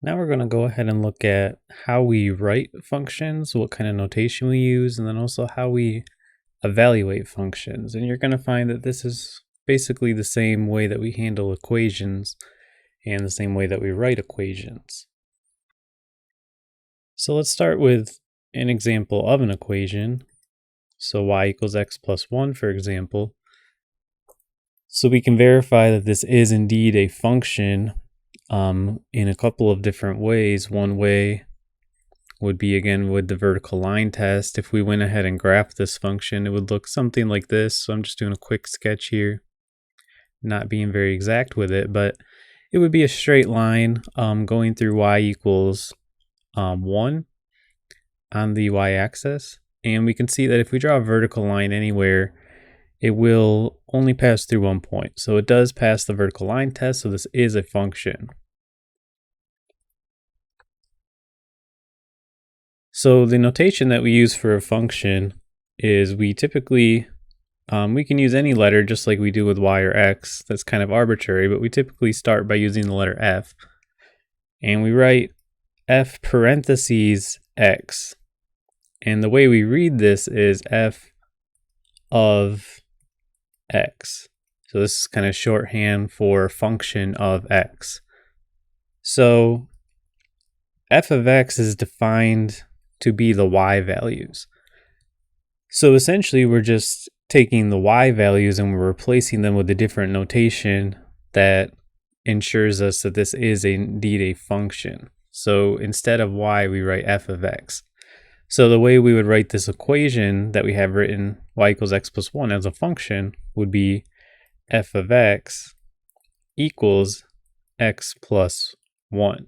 Now we're going to go ahead and look at how we write functions, what kind of notation we use, and then also how we evaluate functions. And you're going to find that this is basically the same way that we handle equations and the same way that we write equations. So let's start with an example of an equation. So y equals x plus 1, for example. So we can verify that this is indeed a function in a couple of different ways. One way would be, again, with the vertical line test. If we went ahead and graphed this function, it would look something like this. So I'm just doing a quick sketch here, not being very exact with it, but it would be a straight line going through y equals 1 on the y-axis. And we can see that if we draw a vertical line anywhere, it will only pass through 1 point. So it does pass the vertical line test, so this is a function. So the notation that we use for a function is we typically, we can use any letter just like we do with y or x. That's kind of arbitrary, but we typically start by using the letter f. And we write f parentheses x. And the way we read this is f of x. So this is kind of shorthand for function of x. So f of x is defined to be the y values. So essentially we're just taking the y values and we're replacing them with a different notation that ensures us that this is indeed a function. So instead of y, we write f of x. So the way we would write this equation that we have written, y equals x plus 1 as a function, would be f of x equals x plus 1.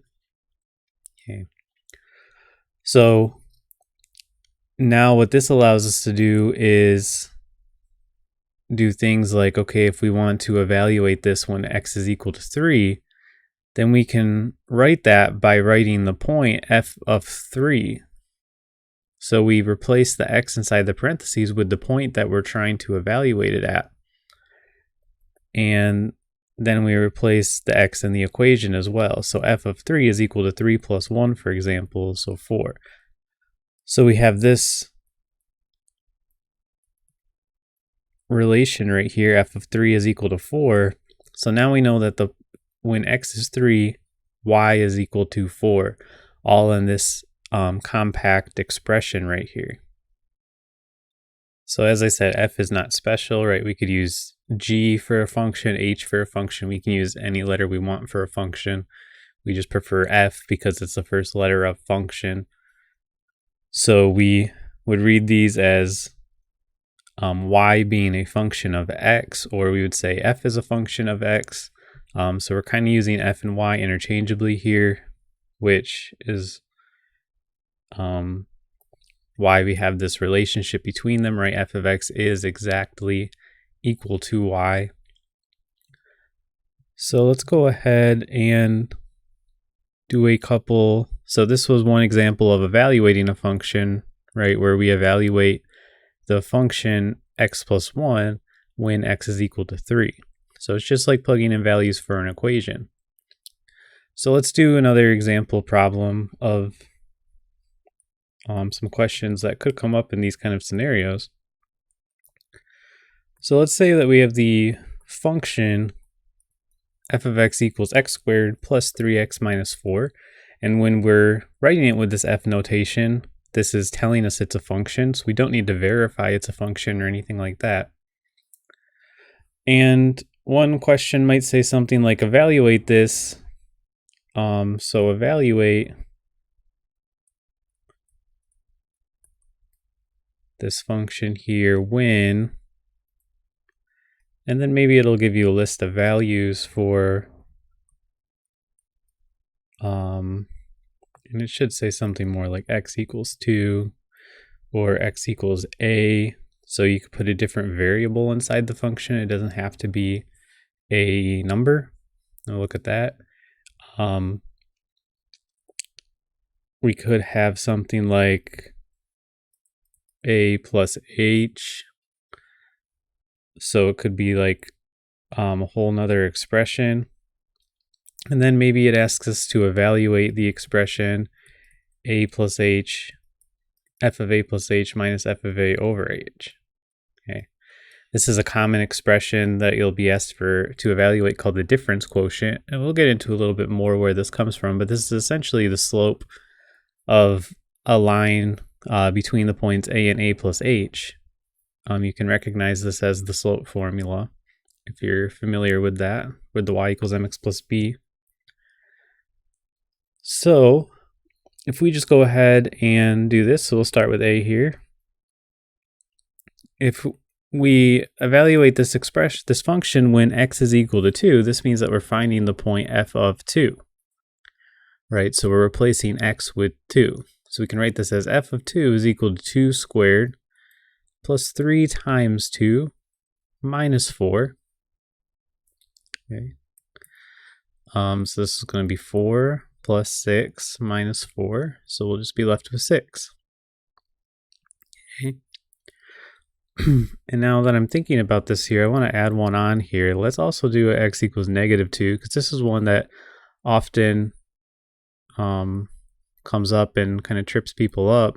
Okay. So now what this allows us to do is do things like, okay, if we want to evaluate this when x is equal to 3, then we can write that by writing the point f of 3. So we replace the x inside the parentheses with the point that we're trying to evaluate it at. And then we replace the x in the equation as well. So f of 3 is equal to 3 plus 1, for example, so 4. So we have this relation right here, f of 3 is equal to 4. So now we know that when x is 3, y is equal to 4, all in this compact expression right here. So as I said, f is not special, right? We could use g for a function, h for a function. We can use any letter we want for a function. We just prefer f because it's the first letter of function. So we would read these as y being a function of x, or we would say f is a function of x. So we're kind of using f and y interchangeably here, which is why we have this relationship between them, right? F of x is exactly equal to y. So let's go ahead and do a couple. So this was one example of evaluating a function, right? Where we evaluate the function x plus 1 when x is equal to 3. So it's just like plugging in values for an equation. So let's do another example problem of some questions that could come up in these kind of scenarios. So let's say that we have the function f of x equals x squared plus 3x minus 4. And when we're writing it with this f notation, this is telling us it's a function, so we don't need to verify it's a function or anything like that. And one question might say something like evaluate this. So evaluate this function here when, and then maybe it'll give you a list of values for, and it should say something more like x equals 2 or x equals a. So you could put a different variable inside the function. It doesn't have to be a number. Now look at that. We could have something like a plus h. So it could be like a whole nother expression. And then maybe it asks us to evaluate the expression a plus h, f of a plus h minus f of a over h. Okay. This is a common expression that you'll be asked to evaluate called the difference quotient. And we'll get into a little bit more where this comes from, but this is essentially the slope of a line between the points a and a plus h. You can recognize this as the slope formula if you're familiar with that, with the y equals mx plus b. So if we just go ahead and do this, so we'll start with a here. If we evaluate this expression, this function, when x is equal to 2, this means that we're finding the point f of 2, right? So we're replacing x with 2. So we can write this as f of 2 is equal to 2 squared plus 3 times 2 minus 4. Okay. So this is going to be 4 plus 6 minus 4. So we'll just be left with 6. Okay. And now that I'm thinking about this here, I want to add one on here. Let's also do x equals negative 2, because this is one that often comes up and kind of trips people up.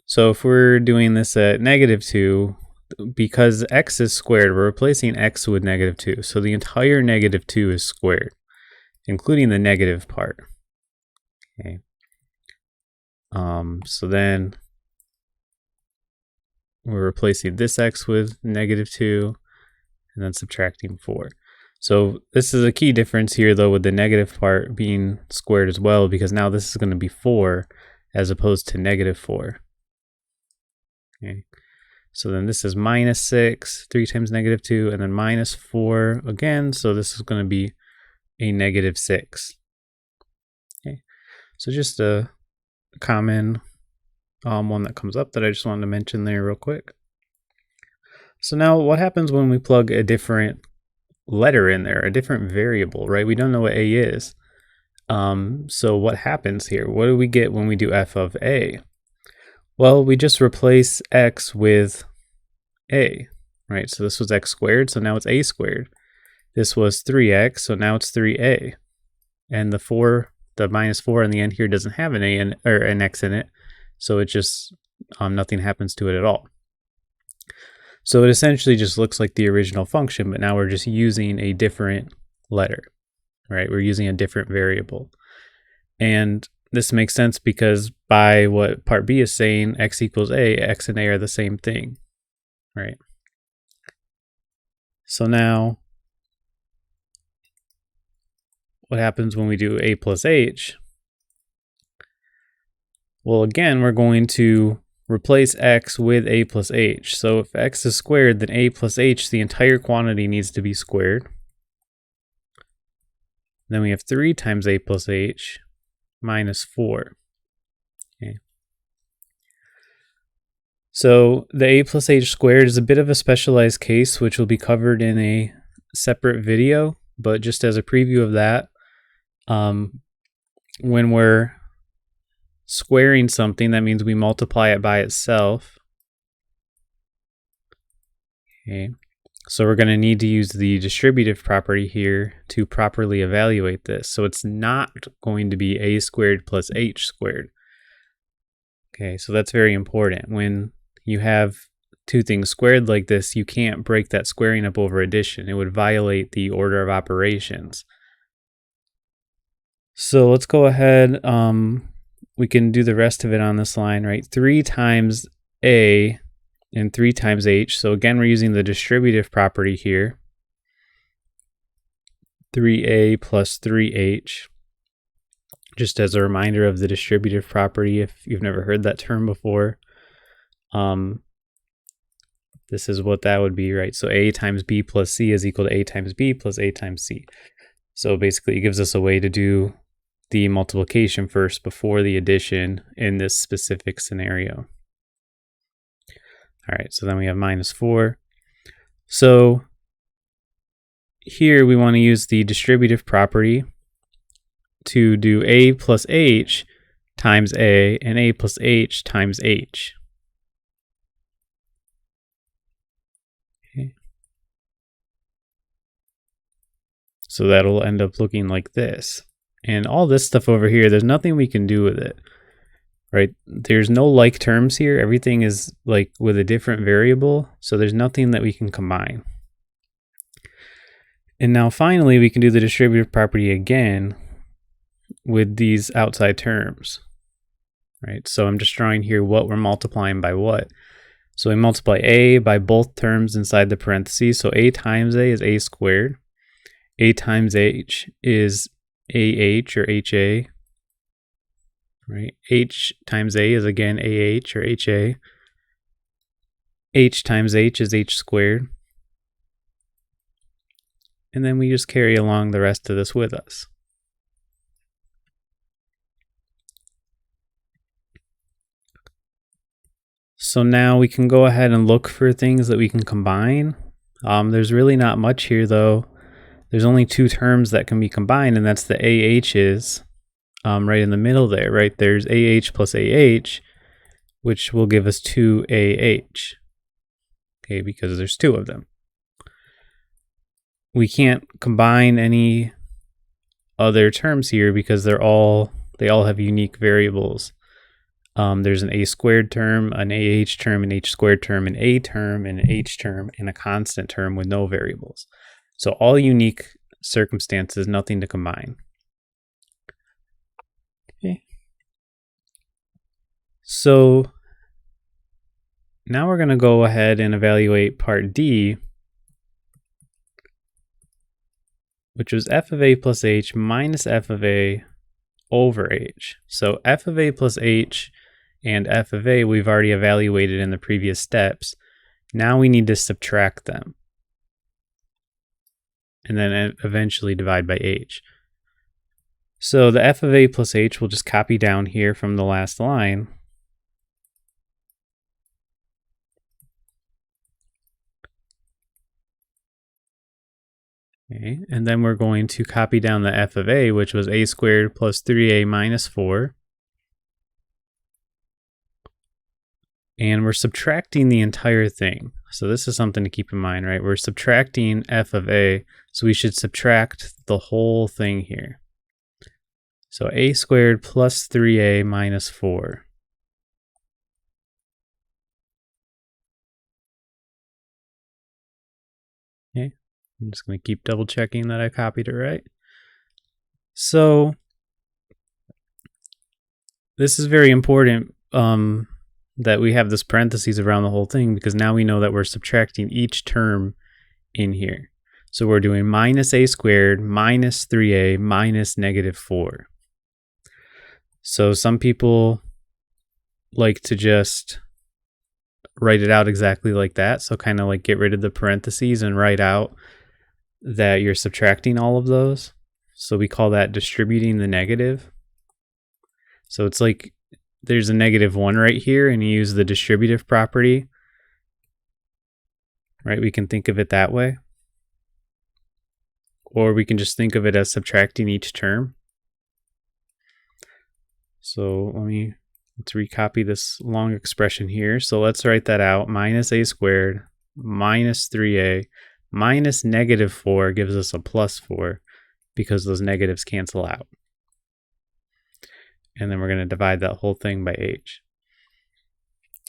So if we're doing this at negative 2, because x is squared, we're replacing x with negative 2. So the entire negative 2 is squared, including the negative part. Okay. So then we're replacing this x with negative 2 and then subtracting 4. So this is a key difference here, though, with the negative part being squared as well, because now this is going to be 4 as opposed to negative 4. Okay. So then this is minus 6, 3 times negative 2, and then minus 4 again. So this is going to be a negative 6. Okay. So just a common one that comes up that I just wanted to mention there real quick. So now what happens when we plug a different letter in there, a different variable, right? We don't know what a is. So what happens here? What do we get when we do f of a? Well, we just replace x with a, right? So this was x squared, so now it's a squared. This was 3x, so now it's 3a. And the minus 4 in the end here doesn't have an a or an x in it, so it just nothing happens to it at all. So it essentially just looks like the original function, but now we're just using a different letter, right? We're using a different variable. And this makes sense because by what part B is saying, x equals a, x and a are the same thing, right? So now what happens when we do a plus h? Well, again, we're going to replace x with a plus h. So if x is squared, then a plus h, the entire quantity needs to be squared. Then we have 3 times a plus h minus 4. Okay. So the a plus h squared is a bit of a specialized case, which will be covered in a separate video. But just as a preview of that, when we're squaring something, that means we multiply it by itself. Okay. So we're going to need to use the distributive property here to properly evaluate this. So it's not going to be a squared plus h squared. Okay, so that's very important. When you have two things squared like this, you can't break that squaring up over addition. It would violate the order of operations. So let's go ahead. We can do the rest of it on this line, right? 3 times a and 3 times h. So again, we're using the distributive property here. 3a plus 3h. Just as a reminder of the distributive property, if you've never heard that term before, this is what that would be, right? So a times b plus c is equal to a times b plus a times c. So basically it gives us a way to do the multiplication first before the addition in this specific scenario. All right, so then we have minus 4. So here we want to use the distributive property to do a plus h times a and a plus h times h. Okay. So that'll end up looking like this. And all this stuff over here, there's nothing we can do with it, right? There's no like terms here. Everything is like with a different variable. So there's nothing that we can combine. And now finally, we can do the distributive property again with these outside terms, right? So I'm just drawing here what we're multiplying by what. So we multiply a by both terms inside the parentheses. So a times a is a squared. A times h is ah or ha, right? H times a is again ah or ha. H times h is h squared. And then we just carry along the rest of this with us. So now we can go ahead and look for things that we can combine. There's really not much here though. There's only two terms that can be combined, and that's the AH's right in the middle there, right? There's AH plus AH, which will give us 2AH, okay, because there's two of them. We can't combine any other terms here because they all have unique variables. There's an a squared term, an ah term, an h squared term, an a term, and an h term, and a constant term with no variables. So all unique circumstances, nothing to combine. Okay. So now we're going to go ahead and evaluate part D, which was f of a plus h minus f of a over h. So f of a plus h and f of a we've already evaluated in the previous steps. Now we need to subtract them and then eventually divide by h. So the f of a plus h will just copy down here from the last line. Okay, and then we're going to copy down the f of a, which was a squared plus 3a minus 4. And we're subtracting the entire thing. So this is something to keep in mind, right? We're subtracting f of a, so we should subtract the whole thing here. So a squared plus 3a minus 4. Okay, I'm just going to keep double checking that I copied it right. So this is very important that we have this parentheses around the whole thing, because now we know that we're subtracting each term in here. So we're doing minus a squared minus 3a minus negative 4. So some people like to just write it out exactly like that. So kind of like get rid of the parentheses and write out that you're subtracting all of those. So we call that distributing the negative. So it's like there's a negative 1 right here, and you use the distributive property, right? We can think of it that way. Or we can just think of it as subtracting each term. So let's recopy this long expression here. So let's write that out. Minus a squared minus 3a minus negative 4 gives us a plus 4 because those negatives cancel out. And then we're going to divide that whole thing by h.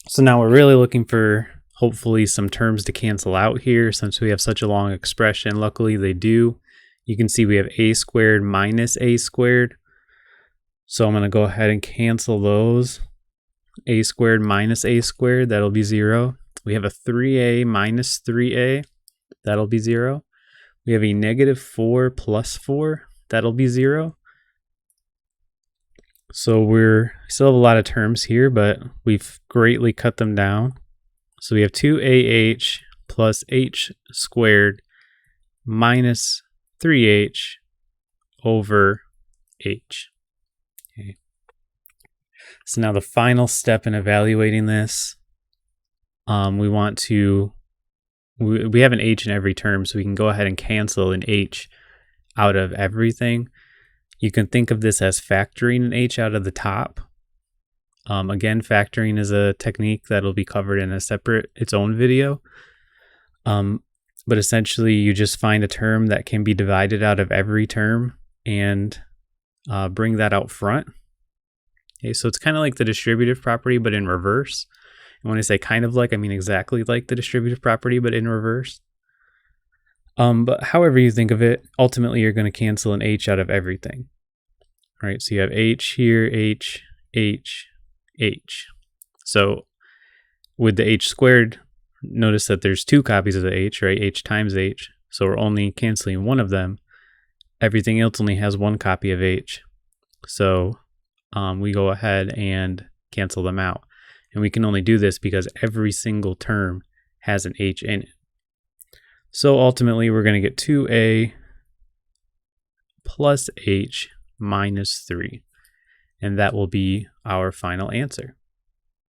So now we're really looking for hopefully some terms to cancel out here since we have such a long expression. Luckily they do. You can see we have a squared minus a squared. So I'm going to go ahead and cancel those. A squared minus a squared, that'll be 0. We have a 3a minus 3a, that'll be 0. We have a negative 4 plus 4, that'll be 0. So we still have a lot of terms here, but we've greatly cut them down. So we have 2ah plus h squared minus 3h over h. Okay. So now the final step in evaluating this, we want to, we have an h in every term, so we can go ahead and cancel an h out of everything. You can think of this as factoring an h out of the top. Again, factoring is a technique that'll be covered in a separate, its own video. but essentially you just find a term that can be divided out of every term and bring that out front. Okay, so it's kind of like the distributive property, but in reverse. And when I say kind of like, I mean exactly like the distributive property, but in reverse. But however you think of it, ultimately you're going to cancel an h out of everything. All right, so you have h here, h, h, h. So with the h squared, notice that there's two copies of the h, right? H times h. So we're only canceling one of them. Everything else only has one copy of h. So we go ahead and cancel them out. And we can only do this because every single term has an h in it. So ultimately, we're going to get 2a plus h minus 3. And that will be our final answer.